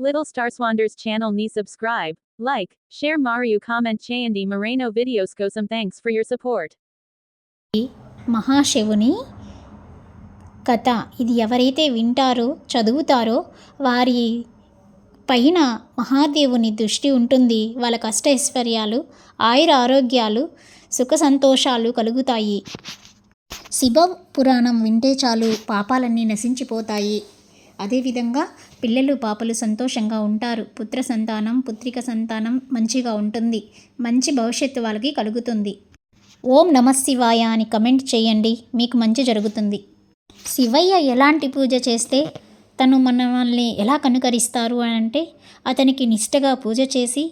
Little Star Swanders channel ni subscribe, like, share Mario comment చేయండి Moreno videos కోసం thanks for your support. మహాశివుని కథ. ఇది ఎవరైతే వింటారో చదువుతారో వారి పైన మహాదేవుని దృష్టి ఉంటుంది. వాళ్ళ కష్టైశ్వర్యాలు, ఆయుర ఆరోగ్యాలు, సుఖ సంతోషాలు కలుగుతాయి. శివ పురాణం వింటే చాలు పాపాలన్నీ నశించిపోతాయి. అదేవిధంగా పిల్లలు పాపలు సంతోషంగా ఉంటారు. పుత్ర సంతానం, పుత్రిక సంతానం మంచిగా ఉంటుంది. మంచి భవిష్యత్తు వాళ్ళకి కలుగుతుంది. ఓం నమః శివాయ అని కమెంట్ చేయండి, మీకు మంచి జరుగుతుంది. శివయ్య ఎలాంటి పూజ చేస్తే తను మనల్ని ఎలా కనుకరిస్తారు అని అంటే, అతనికి నిష్టగా పూజ చేసి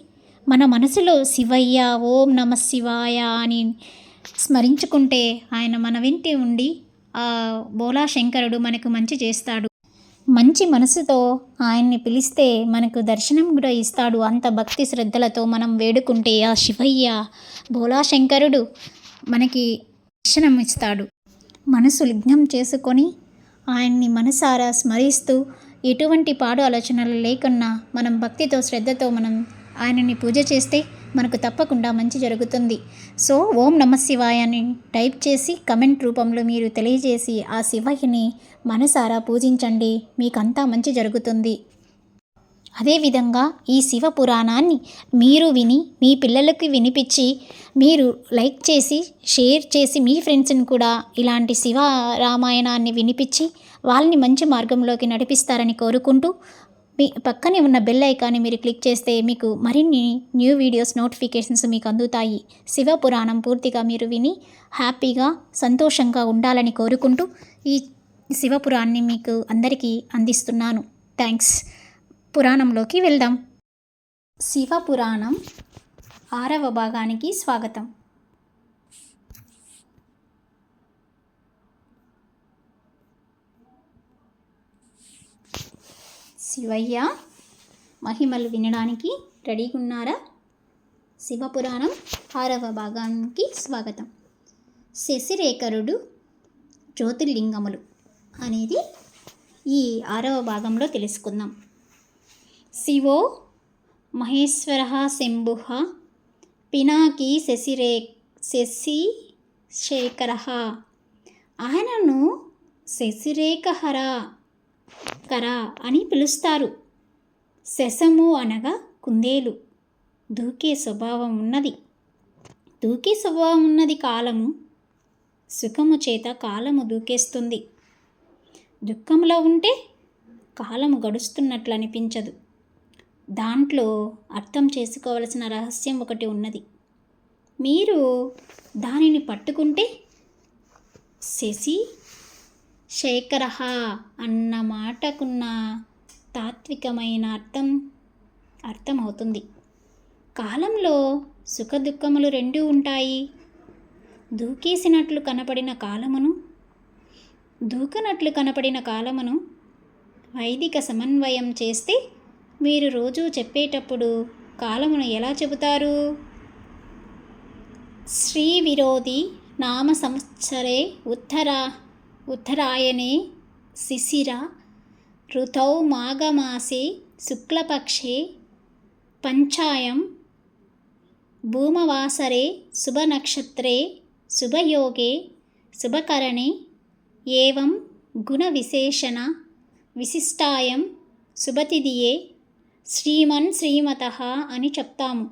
మన మనసులో శివయ్య ఓం నమః శివాయ అని స్మరించుకుంటే ఆయన మన వెంట ఉండి ఆ బోలా శంకరుడు మనకు మంచి చేస్తాడు. మంచి మనసుతో ఆయన్ని పిలిస్తే మనకు దర్శనం కూడా ఇస్తాడు. అంత భక్తి శ్రద్ధలతో మనం వేడుకుంటే ఆ శివయ్య బోలా శంకరుడు మనకి దర్శనం ఇస్తాడు. మనసు లగ్నం చేసుకొని ఆయన్ని మనసారా స్మరిస్తూ ఎటువంటి పాడు ఆలోచనలు లేకున్నా మనం భక్తితో శ్రద్ధతో మనం ఆయనని పూజ చేస్తే మనకు తప్పకుండా మంచి జరుగుతుంది. సో ఓం నమః శివాయ అని టైప్ చేసి కమెంట్ రూపంలో మీరు తెలియజేసి ఆ శివయ్యని మనసారా పూజించండి, మీకంతా మంచి జరుగుతుంది. అదేవిధంగా ఈ శివ పురాణాన్ని మీరు విని మీ పిల్లలకి వినిపించి మీరు లైక్ చేసి షేర్ చేసి మీ ఫ్రెండ్స్ని కూడా ఇలాంటి శివ రామాయణాన్ని వినిపించి వాళ్ళని మంచి మార్గంలోకి నడిపిస్తారని కోరుకుంటూ, మీ పక్కనే ఉన్న బెల్ ఐకాన్ని మీరు క్లిక్ చేస్తే మీకు మరిన్ని న్యూ వీడియోస్ నోటిఫికేషన్స్ మీకు అందుతాయి. శివ పురాణం పూర్తిగా మీరు విని హ్యాపీగా సంతోషంగా ఉండాలని కోరుకుంటూ ఈ శివ పురాణాన్ని మీకు అందరికీ అందిస్తున్నాను. థ్యాంక్స్. పురాణంలోకి వెళ్దాం. శివ పురాణం 6వ భాగానికి స్వాగతం. శివయ్య మహిమలు వినడానికి రెడీగా ఉన్నారా? శివపురాణం 6వ భాగానికి స్వాగతం. శశిరేఖరుడు జ్యోతిర్లింగములు అనేది ఈ 6వ భాగంలో తెలుసుకుందాం. శివో మహేశ్వర శంభు పినాకి శశిశేఖర. ఆయనను శశిరేఖహర అని పిలుస్తారు. శశము అనగా కుందేలు. దూకే స్వభావం ఉన్నది. కాలము సుఖము చేత కాలము దూకేస్తుంది. దుఃఖంలో ఉంటే కాలము గడుస్తున్నట్లు అనిపించదు. దాంట్లో అర్థం చేసుకోవలసిన రహస్యం ఒకటి ఉన్నది. మీరు దానిని పట్టుకుంటే శశి శేఖర అన్న మాటకున్న తాత్వికమైన అర్థమవుతుంది. కాలంలో సుఖ దుఃఖములు రెండూ ఉంటాయి. దూకినట్లు కనపడిన కాలమును వైదిక సమన్వయం చేస్తే మీరు రోజు చెప్పేటప్పుడు కాలమును ఎలా చెబుతారు? శ్రీ విరోధి నామ సంవత్సరే ఉత్తరాయణే శిశిర ఋతౌ మాఘమాసే శుక్లపక్షే పంచాయం భూమవాసరే శుభనక్షత్రే శుభయోగే శుభకరణే ఏవం గుణ విశిష్టాయం శుభతిథియే శ్రీమతః అని చెప్తాము.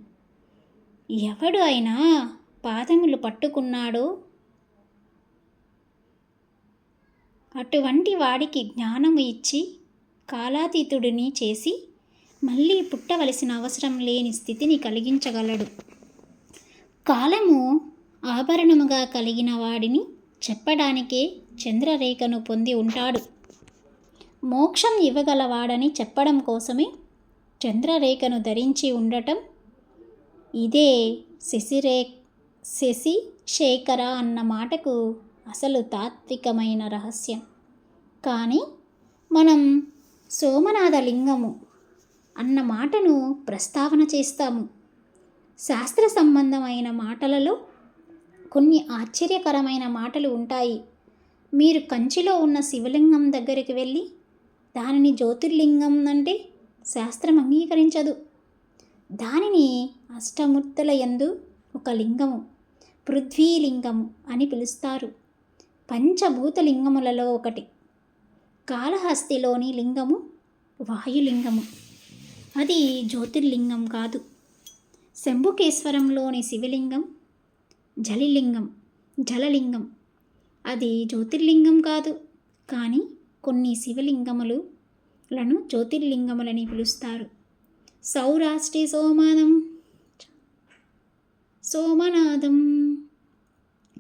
ఎవడు అయినా పాదములు పట్టుకున్నాడో అటువంటి వాడికి జ్ఞానము ఇచ్చి కాలాతీతుడిని చేసి మళ్ళీ పుట్టవలసిన అవసరం లేని స్థితిని కలిగించగలడు. కాలము ఆభరణముగా కలిగిన వాడిని చెప్పడానికే చంద్రరేఖను పొంది ఉంటాడు. మోక్షం ఇవ్వగలవాడని చెప్పడం కోసమే చంద్రరేఖను ధరించి ఉండటం. ఇదే శశిశేఖర అన్న మాటకు అసలు తాత్వికమైన రహస్యం. కానీ మనం సోమనాథలింగము అన్న మాటను ప్రస్తావన చేస్తాము. శాస్త్ర సంబంధమైన మాటలలో కొన్ని ఆశ్చర్యకరమైన మాటలు ఉంటాయి. మీరు కంచిలో ఉన్న శివలింగం దగ్గరికి వెళ్ళి దానిని జ్యోతిర్లింగం అంటే శాస్త్రం అంగీకరించదు. దానిని అష్టమూర్తుల యందు ఒక లింగము, పృథ్వీలింగము అని పిలుస్తారు. పంచభూతలింగములలో ఒకటి. కాళహస్తిలోని లింగము వాయులింగము. అది జ్యోతిర్లింగం కాదు. శంభుకేశ్వరంలోని శివలింగం జలలింగం. అది జ్యోతిర్లింగం కాదు. కానీ కొన్ని శివలింగములను జ్యోతిర్లింగములని పిలుస్తారు. సౌరాష్ట్రే సోమనాథం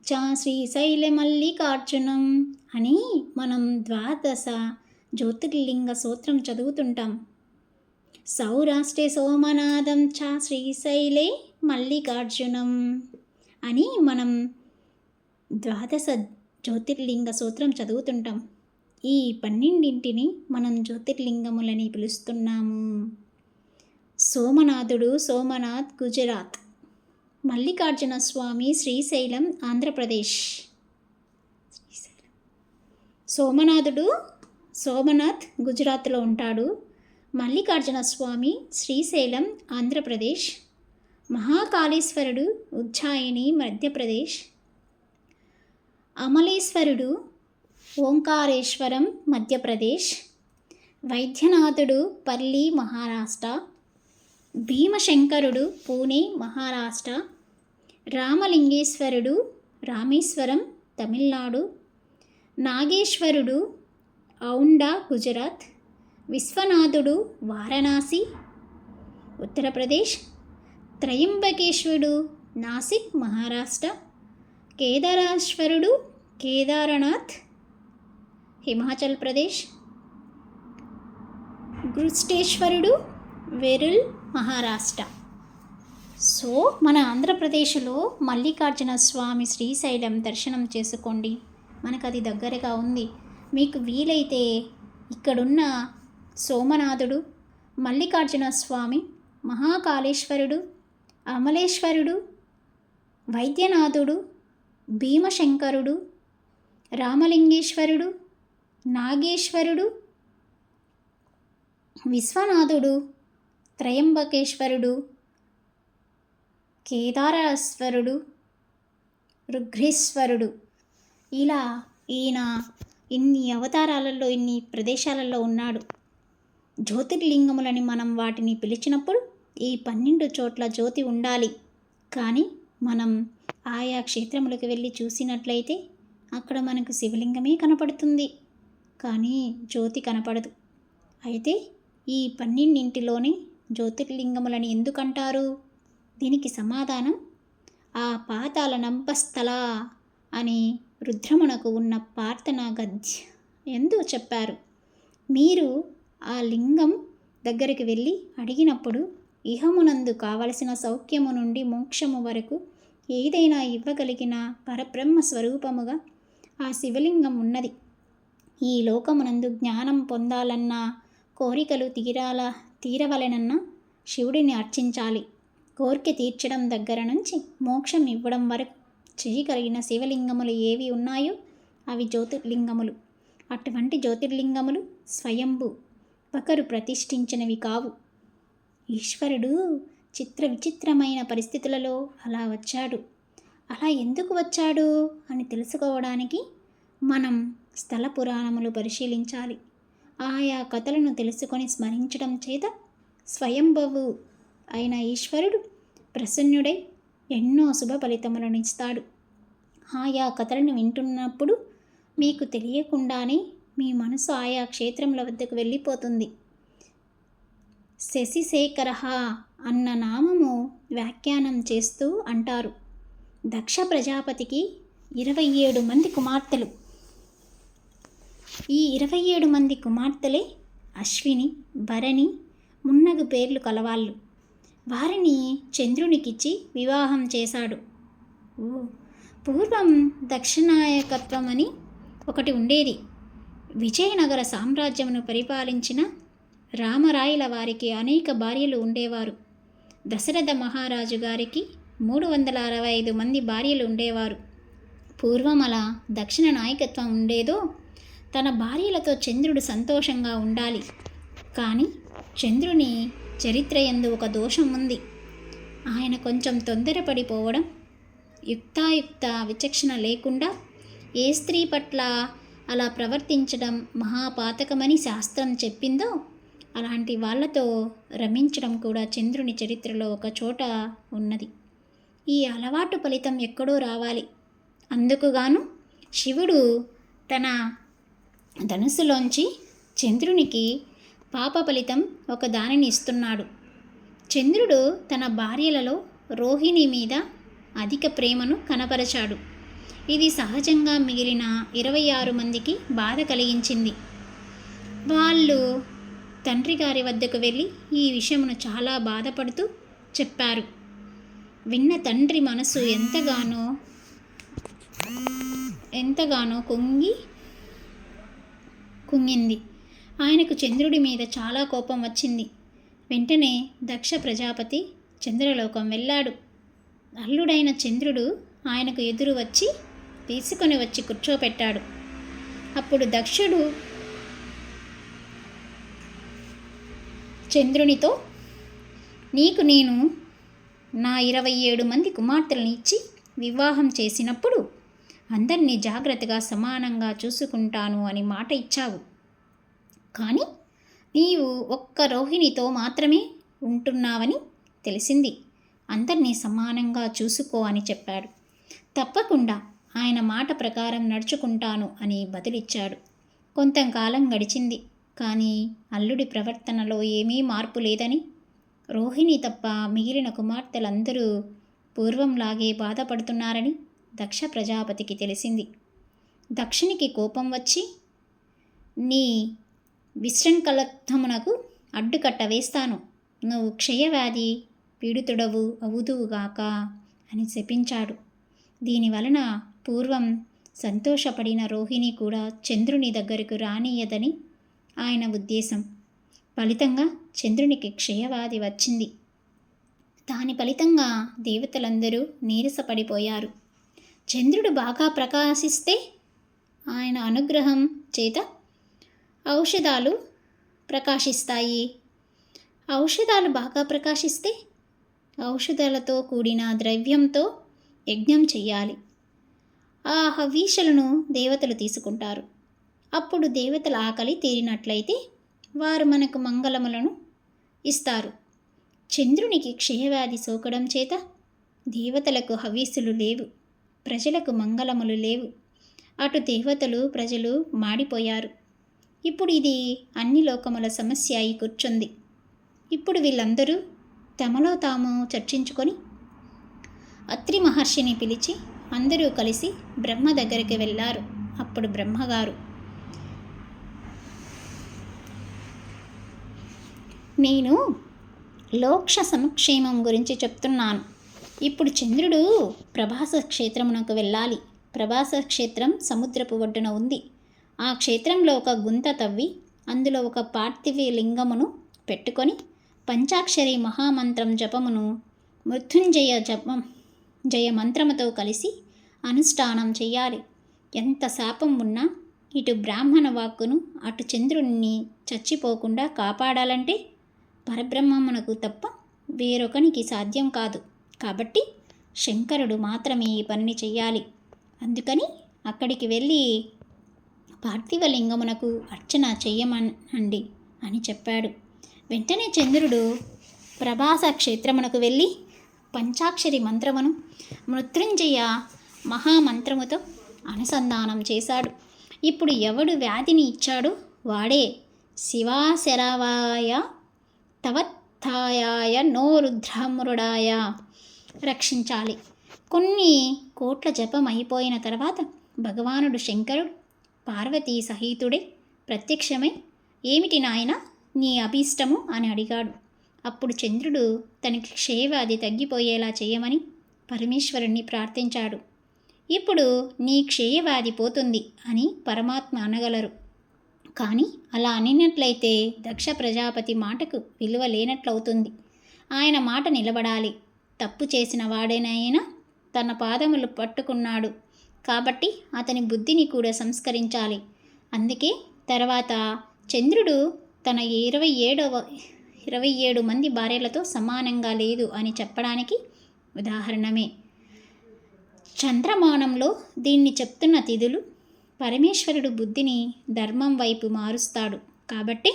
చ శ్రీశైలమల్లికార్జునం అని మనం ద్వాదశ జ్యోతిర్లింగ స్తోత్రం చదువుతుంటాం. సౌరాష్ట్రే సోమనాథం చ శ్రీశైలే మల్లికార్జునం అని మనం ద్వాదశ జ్యోతిర్లింగ స్తోత్రం చదువుతుంటాం. ఈ 12 మనం జ్యోతిర్లింగములని పిలుస్తున్నాము. సోమనాథుడు సోమనాథ్ గుజరాత్, మల్లికార్జున స్వామి శ్రీశైలం ఆంధ్రప్రదేశ్. సోమనాథ్ గుజరాత్లో ఉంటాడు. మల్లికార్జున స్వామి శ్రీశైలం ఆంధ్రప్రదేశ్. మహాకాళేశ్వరుడు ఉజ్జాయిని మధ్యప్రదేశ్. అమలేశ్వరుడు ఓంకారేశ్వరం మధ్యప్రదేశ్. వైద్యనాథుడు పల్లి మహారాష్ట్ర. భీమశంకరుడు పూణే మహారాష్ట్ర. రామలింగేశ్వరుడు రామేశ్వరం తమిళనాడు. నాగేశ్వరుడు ఔండా గుజరాత్. విశ్వనాథుడు వారణాసి ఉత్తరప్రదేశ్. త్రయంబకేశ్వరుడు నాసిక్ మహారాష్ట్ర. కేదారేశ్వరుడు కేదారనాథ్ హిమాచల్ ప్రదేశ్. గృష్టేశ్వరుడు వెరుల్ మహారాష్ట్ర. సో మన ఆంధ్రప్రదేశ్లో మల్లికార్జున స్వామి శ్రీశైలం దర్శనం చేసుకోండి. మనకు అది దగ్గరగా ఉంది. మీకు వీలైతే ఇక్కడున్న సోమనాథుడు, మల్లికార్జున స్వామి, మహాకాళేశ్వరుడు, అమలేశ్వరుడు, వైద్యనాథుడు, భీమశంకరుడు, రామలింగేశ్వరుడు, నాగేశ్వరుడు, విశ్వనాథుడు, త్రయంబకేశ్వరుడు, కేదారేశ్వరుడు, రుద్రేశ్వరుడు, ఇలా ఈయన ఇన్ని అవతారాలలో ఇన్ని ప్రదేశాలలో ఉన్నాడు. జ్యోతిర్లింగములని మనం వాటిని పిలిచినప్పుడు ఈ 12 చోట్ల జ్యోతి ఉండాలి. కానీ మనం ఆయా క్షేత్రములకు వెళ్ళి చూసినట్లయితే అక్కడ మనకు శివలింగమే కనపడుతుంది, కానీ జ్యోతి కనపడదు. అయితే ఈ 12 జ్యోతిర్లింగములని ఎందుకంటారు? దీనికి సమాధానం ఆ పాతాళ నంపస్థల అని రుద్రమునకు ఉన్న ప్రార్థన గద్య ఎందు చెప్పారు. మీరు ఆ లింగం దగ్గరికి వెళ్ళి అడిగినప్పుడు ఇహమునందు కావలసిన సౌఖ్యము నుండి మోక్షము వరకు ఏదైనా ఇవ్వగలిగిన పరబ్రహ్మ స్వరూపముగా ఆ శివలింగం ఉన్నది. ఈ లోకమునందు జ్ఞానం పొందాలన్నా, కోరికలు తీరవలెనన్నా శివుడిని అర్చించాలి. కోరిక తీర్చడం దగ్గర నుంచి మోక్షం ఇవ్వడం వరకు చేయగలిగిన శివలింగములు ఏవి ఉన్నాయో అవి జ్యోతిర్లింగములు. అటువంటి జ్యోతిర్లింగములు స్వయంభూ, ఒకరు ప్రతిష్ఠించినవి కావు. ఈశ్వరుడు విచిత్రమైన పరిస్థితులలో అలా వచ్చాడు. అలా ఎందుకు వచ్చాడు అని తెలుసుకోవడానికి మనం స్థల పురాణములు పరిశీలించాలి. ఆయా కథలను తెలుసుకొని స్మరించడం చేత స్వయంభువు అయిన ఈశ్వరుడు ప్రసన్నుడై ఎన్నో శుభ ఫలితములను ఇస్తాడు. ఆయా కథలను వింటున్నప్పుడు మీకు తెలియకుండానే మీ మనసు ఆయా క్షేత్రముల వద్దకు వెళ్ళిపోతుంది. శశిశేఖర అన్న నామము వ్యాఖ్యానం చేస్తూ అంటారు, దక్ష ప్రజాపతికి 27 మంది కుమార్తెలు. ఈ 27 మంది కుమార్తెలే అశ్విని, భరణి, మున్నగు పేర్లు కలవాళ్ళు. వారిని చంద్రునికిచ్చి వివాహం చేశాడు. పూర్వం దక్షనాయకత్వం అని ఒకటి ఉండేది. విజయనగర సామ్రాజ్యమును పరిపాలించిన రామరాయల వారికి అనేక భార్యలు ఉండేవారు. దశరథ మహారాజు గారికి 365 మంది భార్యలు ఉండేవారు. పూర్వం అలా దక్షిణ నాయకత్వం ఉండేదో, తన భార్యలతో చంద్రుడు సంతోషంగా ఉండాలి, కానీ చంద్రుని చరిత్ర యందు ఒక దోషం ఉంది. ఆయన కొంచెం తొందరపడిపోవడం, యుక్తాయుక్త విచక్షణ లేకుండా ఏ స్త్రీ పట్ల అలా ప్రవర్తించడం మహాపాతకమని శాస్త్రం చెప్పిందో అలాంటి వాళ్ళతో రమించడం కూడా చంద్రుని చరిత్రలో ఒక చోట ఉన్నది. ఈ అలవాటు ఫలితం ఎక్కడో రావాలి. అందుకుగాను శివుడు తన ధనుస్సులోంచి చంద్రునికి పాప ఫలితం ఒక దానిని ఇస్తున్నాడు. చంద్రుడు తన భార్యలలో రోహిణి మీద అధిక ప్రేమను కనపరచాడు. ఇది సహజంగా మిగిలిన 26 మందికి బాధ కలిగించింది. వాళ్ళు తండ్రి గారి వద్దకు వెళ్ళి ఈ విషయమును చాలా బాధపడుతూ చెప్పారు. విన్న తండ్రి మనసు ఎంతగానో కుంగింది. ఆయనకు చంద్రుడి మీద చాలా కోపం వచ్చింది. వెంటనే దక్ష ప్రజాపతి చంద్రలోకం వెళ్ళాడు. అల్లుడైన చంద్రుడు ఆయనకు ఎదురు వచ్చి తీసుకొని వచ్చి కూర్చోపెట్టాడు. అప్పుడు దక్షుడు చంద్రునితో, నీకు నేను నా 27 మంది కుమార్తెలను ఇచ్చి వివాహం చేసినప్పుడు అందరినీ జాగ్రత్తగా సమానంగా చూసుకుంటాను అని మాట ఇచ్చావు. కానీ నీవు ఒక్క రోహిణితో మాత్రమే ఉంటున్నావని తెలిసింది. అందరినీ సమానంగా చూసుకో అని చెప్పాడు. తప్పకుండా ఆయన మాట ప్రకారం నడుచుకుంటాను అని బదులిచ్చాడు. కొంతకాలం గడిచింది. కానీ అల్లుడి ప్రవర్తనలో ఏమీ మార్పు లేదని, రోహిణి తప్ప మిగిలిన కుమార్తెలందరూ పూర్వంలాగే బాధపడుతున్నారని దక్ష ప్రజాపతికి తెలిసింది. దక్షునికి కోపం వచ్చి, నీ విశృంఖలత్వమునకు అడ్డుకట్ట వేస్తాను, నువ్వు క్షయవ్యాధి పీడితుడవు అవుదువుగాక అని శపించాడు. దీనివలన పూర్వం సంతోషపడిన రోహిణి కూడా చంద్రుని దగ్గరకు రానియదని ఆయన ఉద్దేశం. ఫలితంగా చంద్రునికి క్షయవ్యాధి వచ్చింది. దాని ఫలితంగా దేవతలందరూ నీరసపడిపోయారు. చంద్రుడు బాగా ప్రకాశిస్తే ఆయన అనుగ్రహం చేత ఔషధాలు ప్రకాశిస్తాయి. ఔషధాలు బాగా ప్రకాశిస్తే ఔషధాలతో కూడిన ద్రవ్యంతో యజ్ఞం చెయ్యాలి. ఆ హవీషలను దేవతలు తీసుకుంటారు. అప్పుడు దేవతల ఆకలి తీరినట్లయితే వారు మనకు మంగళములను ఇస్తారు. చంద్రునికి క్షయవ్యాధి సోకడం చేత దేవతలకు హవీసులు లేవు, ప్రజలకు మంగళములు లేవు. అటు దేవతలు ప్రజలు మాడిపోయారు. ఇప్పుడు ఇది అన్ని లోకముల సమస్య అయి కూర్చుంది. ఇప్పుడు వీళ్ళందరూ తమలో తాము చర్చించుకొని అత్రి మహర్షిని పిలిచి అందరూ కలిసి బ్రహ్మ దగ్గరికి వెళ్ళారు. అప్పుడు బ్రహ్మగారు, నేను లోక్ష సంక్షేమం గురించి చెప్తున్నాను. ఇప్పుడు చంద్రుడు ప్రభాస క్షేత్రమునకు వెళ్ళాలి. ప్రభాస క్షేత్రం సముద్రపు ఒడ్డున ఉంది. ఆ క్షేత్రంలో ఒక గుంత తవ్వి అందులో ఒక పార్థివ లింగమును పెట్టుకొని పంచాక్షరి మహామంత్రం జపమును జయ మంత్రముతో కలిసి అనుష్ఠానం చెయ్యాలి. ఎంత శాపం ఉన్నా ఇటు బ్రాహ్మణ వాక్కును అటు చంద్రుడిని చచ్చిపోకుండా కాపాడాలంటే పరబ్రహ్మమునకు తప్ప వేరొకనికి సాధ్యం కాదు. కాబట్టి శంకరుడు మాత్రమే ఈ పనిని చెయ్యాలి. అందుకని అక్కడికి వెళ్ళి పార్థివలింగమునకు అర్చన చెయ్యమనండి అని చెప్పాడు. వెంటనే చంద్రుడు ప్రభాస క్షేత్రమునకు వెళ్ళి పంచాక్షరి మంత్రమును మృత్యుంజయ మహామంత్రముతో అనుసంధానం చేశాడు. ఇప్పుడు ఎవడు వ్యాధిని ఇచ్చాడో వాడే శివాశరవాయ తవత్థాయాయ నో రుద్రమృడాయ రక్షించాలి. కొన్ని కోట్ల జపం అయిపోయిన తర్వాత భగవానుడు శంకరుడు పార్వతీ సహితుడే ప్రత్యక్షమై, ఏమిటి నాయన నీ అభీష్టము అని అడిగాడు. అప్పుడు చంద్రుడు తనకి క్షయవ్యాధి తగ్గిపోయేలా చేయమని పరమేశ్వరుణ్ణి ప్రార్థించాడు. ఇప్పుడు నీ క్షయవ్యాధి పోతుంది అని పరమాత్మ అనగలరు. కానీ అలా అనినట్లయితే దక్ష ప్రజాపతి మాటకు విలువ లేనట్లవుతుంది. ఆయన మాట నిలబడాలి. తప్పు చేసిన వాడేనైనా తన పాదములు పట్టుకున్నాడు కాబట్టి అతని బుద్ధిని కూడా సంస్కరించాలి. అందుకే తర్వాత చంద్రుడు తన 27 మంది భార్యలతో సమానంగా లేదు అని చెప్పడానికి ఉదాహరణమే. చంద్రమానంలో దీన్ని చెప్తున్న తిథులు పరమేశ్వరుడు బుద్ధిని ధర్మం వైపు మారుస్తాడు కాబట్టి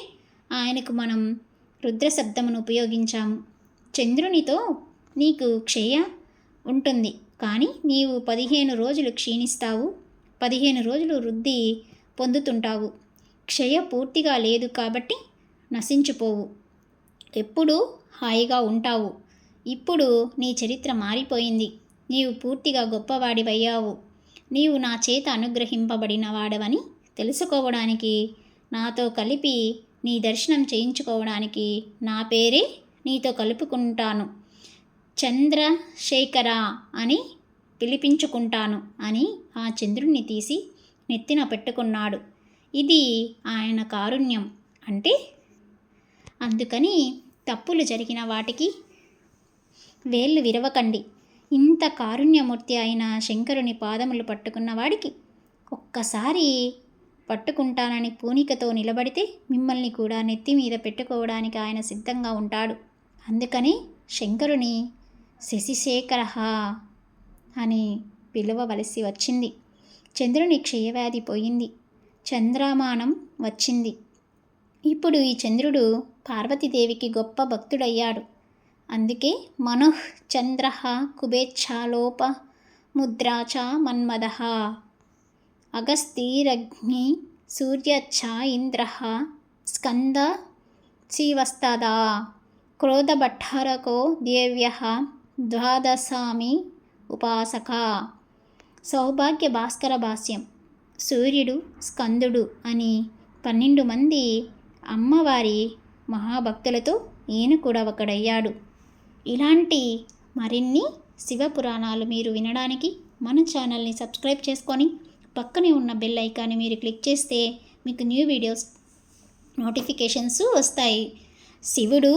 ఆయనకు మనం రుద్ర శబ్దమును ఉపయోగించాము. చంద్రునితో నీకు క్షయ ఉంటుంది, కానీ నీవు 15 రోజులు క్షీణిస్తావు, 15 రోజులు వృద్ధి పొందుతుంటావు. క్షయ పూర్తిగా లేదు కాబట్టి నశించిపోవు, ఎప్పుడూ హాయిగా ఉంటావు. ఇప్పుడు నీ చరిత్ర మారిపోయింది, నీవు పూర్తిగా గొప్పవాడివయ్యావు. నీవు నా చేత అనుగ్రహింపబడిన వాడవని తెలుసుకోవడానికి, నాతో కలిపి నీ దర్శనం చేయించుకోవడానికి నా పేరే నీతో కలుపుకుంటాను, చంద్రశేఖర అని పిలిపించుకుంటాను అని ఆ చంద్రుణ్ణి తీసి నెత్తిన పెట్టుకున్నాడు. ఇది ఆయన కారుణ్యం అంటే. అందుకని తప్పులు జరిగిన వాటికి వేళ్ళు విరవకండి. ఇంత కారుణ్యమూర్తి అయిన శంకరుని పాదములు పట్టుకున్న వాడికి ఒక్కసారి పట్టుకుంటానని పూనికతో నిలబడితే మిమ్మల్ని కూడా నెత్తి మీద పెట్టుకోవడానికి ఆయన సిద్ధంగా ఉంటాడు. అందుకని శంకరుని శశిశేఖర అని పిలువవలసి వచ్చింది. చంద్రుని క్షయవ్యాధి పోయింది, చంద్రమానం వచ్చింది. ఇప్పుడు ఈ చంద్రుడు పార్వతీదేవికి గొప్ప భక్తుడయ్యాడు. అందుకే మనః చంద్ర కుబేచ్ఛాలోప ముద్రాచ మన్మద అగస్తీరగ్ని సూర్యచ్చ ఇంద్ర స్కంద శివస్తదా క్రోధభట్టారకో దేవ్య ద్వాదశామి ఉపాసక. సౌభాగ్య భాస్కర భాష్యం. సూర్యుడు, స్కందుడు అని 12 మంది అమ్మవారి మహాభక్తులతో ఈయన కూడా ఒకడయ్యాడు. ఇలాంటి మరిన్ని శివపురాణాలు మీరు వినడానికి మన ఛానల్ని సబ్స్క్రైబ్ చేసుకొని పక్కనే ఉన్న బెల్ ఐకాన్ని మీరు క్లిక్ చేస్తే మీకు న్యూ వీడియోస్ నోటిఫికేషన్స్ వస్తాయి. శివుడు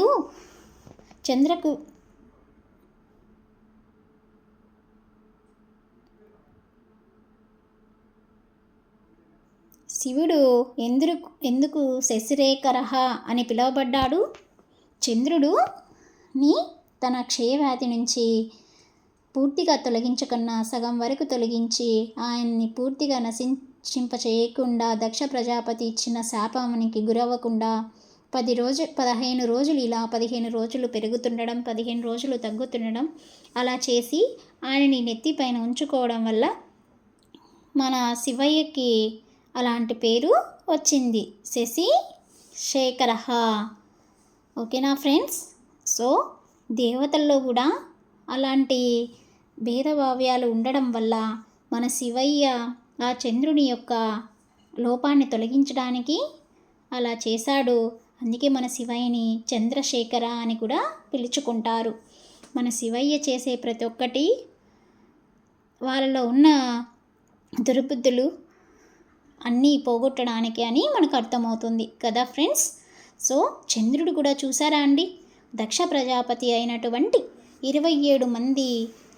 ఎందుకు శశిశేఖర అని పిలువబడ్డాడు? చంద్రుడుని తన క్షయవ్యాధి నుంచి పూర్తిగా తొలగించకుండా సగం వరకు తొలగించి ఆయన్ని పూర్తిగా నశింపచేయకుండా దక్ష ప్రజాపతి ఇచ్చిన శాపానికి గురవ్వకుండా 15 రోజులు ఇలా 15 రోజులు పెరుగుతుండడం, 15 రోజులు తగ్గుతుండడం అలా చేసి ఆయనని నెత్తిపైన ఉంచుకోవడం వల్ల మన శివయ్యకి అలాంటి పేరు వచ్చింది, శశిశేఖర. ఓకేనా ఫ్రెండ్స్? సో దేవతల్లో కూడా అలాంటి భేదభావ్యాలు ఉండడం వల్ల మన శివయ్య ఆ చంద్రుని యొక్క లోపాన్ని తొలగించడానికి అలా చేశాడు. అందుకే మన శివయ్యని చంద్రశేఖర అని కూడా పిలుచుకుంటారు. మన శివయ్య చేసే ప్రతి ఒక్కటి వాళ్ళలో ఉన్న దుర్బుద్ధులు అన్నీ పోగొట్టడానికి అని మనకు అర్థమవుతుంది కదా ఫ్రెండ్స్. సో చంద్రుడు కూడా చూసారా అండి, దక్ష ప్రజాపతి అయినటువంటి 27 మంది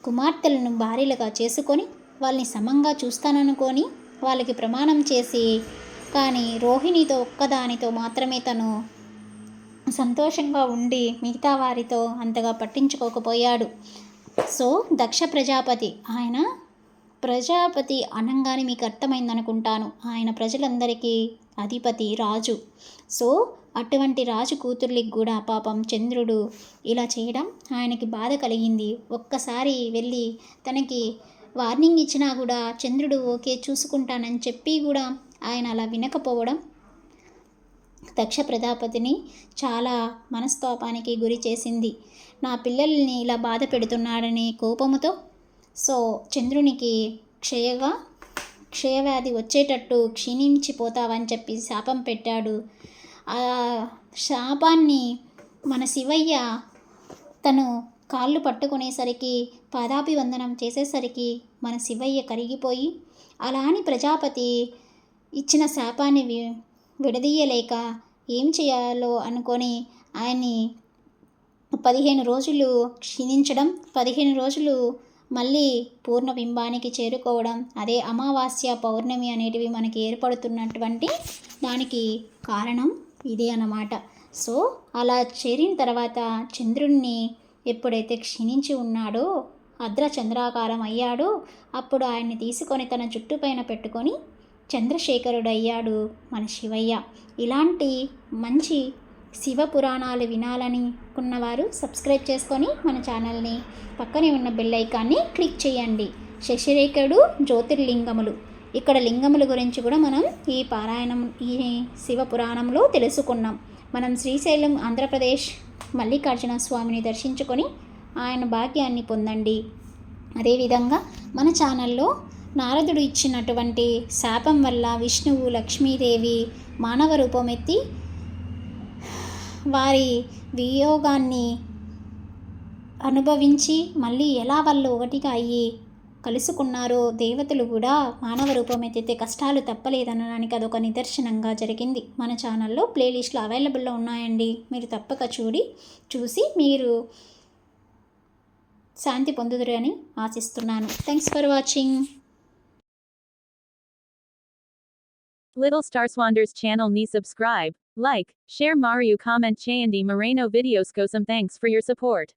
కుమార్తెలను భార్యలుగా చేసుకొని వాళ్ళని సమంగా చూస్తాననుకొని వాళ్ళకి ప్రమాణం చేసి, కానీ రోహిణితో ఒక్కదానితో మాత్రమే తను సంతోషంగా ఉండి మిగతా వారితో అంతగా పట్టించుకోకపోయాడు. సో దక్ష ప్రజాపతి, ఆయన ప్రజాపతి అనగానే మీకు అర్థమైందనుకుంటాను, ఆయన ప్రజలందరికీ అధిపతి, రాజు. సో అటువంటి రాజు కూతుర్లకి కూడా పాపం చంద్రుడు ఇలా చేయడం ఆయనకి బాధ కలిగింది. ఒక్కసారి వెళ్ళి తనకి వార్నింగ్ ఇచ్చినా కూడా చంద్రుడు ఓకే చూసుకుంటానని చెప్పి కూడా ఆయన అలా వినకపోవడం దక్ష ప్రజాపతిని చాలా మనస్తాపానికి గురి చేసింది. నా పిల్లల్ని ఇలా బాధ పెడుతున్నాడని కోపముతో సో చంద్రునికి క్షయవ్యాధి వచ్చేటట్టు క్షీణించిపోతావని చెప్పి శాపం పెట్టాడు. ఆ శాపాన్ని మన శివయ్య తను కాళ్ళు పట్టుకునేసరికి, పాదాభివందనం చేసేసరికి మన శివయ్య కరిగిపోయి, అలా అని ప్రజాపతి ఇచ్చిన శాపాన్ని విడదీయలేక ఏం చేయాలో అనుకొని ఆయన్ని 15 రోజులు క్షీణించడం, 15 రోజులు మళ్ళీ పూర్ణబింబానికి చేరుకోవడం, అదే అమావాస్య పౌర్ణమి అనేటివి మనకి ఏర్పడుతున్నటువంటి దానికి కారణం ఇదే అన్నమాట. సో అలా చేరిన తర్వాత చంద్రుణ్ణి ఎప్పుడైతే క్షీణించి ఉన్నాడో, చంద్రాకారం అయ్యాడో, అప్పుడు ఆయన్ని తీసుకొని తన జుట్టు పైన పెట్టుకొని చంద్రశేఖరుడయ్యాడు మన శివయ్య. ఇలాంటి మంచి శివ పురాణాలు వినాలని ఉన్నవారు సబ్స్క్రైబ్ చేసుకొని మన ఛానల్ని పక్కనే ఉన్న బెల్ ఐకాన్ని క్లిక్ చేయండి. శశిరేఖుడు జ్యోతిర్లింగములు, ఇక్కడ లింగముల గురించి కూడా మనం ఈ శివ పురాణంలో తెలుసుకున్నాం. మనం శ్రీశైలం ఆంధ్రప్రదేశ్ మల్లికార్జున స్వామిని దర్శించుకొని ఆయన భాగ్యాన్ని పొందండి. అదేవిధంగా మన ఛానల్లో నారదుడు ఇచ్చినటువంటి శాపం వల్ల విష్ణువు లక్ష్మీదేవి మానవ రూపమెత్తి వారి వియోగాన్ని అనుభవించి మళ్ళీ ఎలా వాళ్ళు ఒకటిగా అయ్యి కలుసుకున్నారో, దేవతలు కూడా మానవ రూపమెత్తితే కష్టాలు తప్పలేదనడానికి అదొక నిదర్శనంగా జరిగింది. మన ఛానల్లో ప్లేలిస్ట్లో అవైలబుల్లో ఉన్నాయండి. మీరు తప్పక చూసి మీరు శాంతి పొందుదురు అని ఆశిస్తున్నాను. Thanks for watching. Little Star Swanders channel ni subscribe, like, share Mario comment Chayandi Moreno videos. Thanks for your support.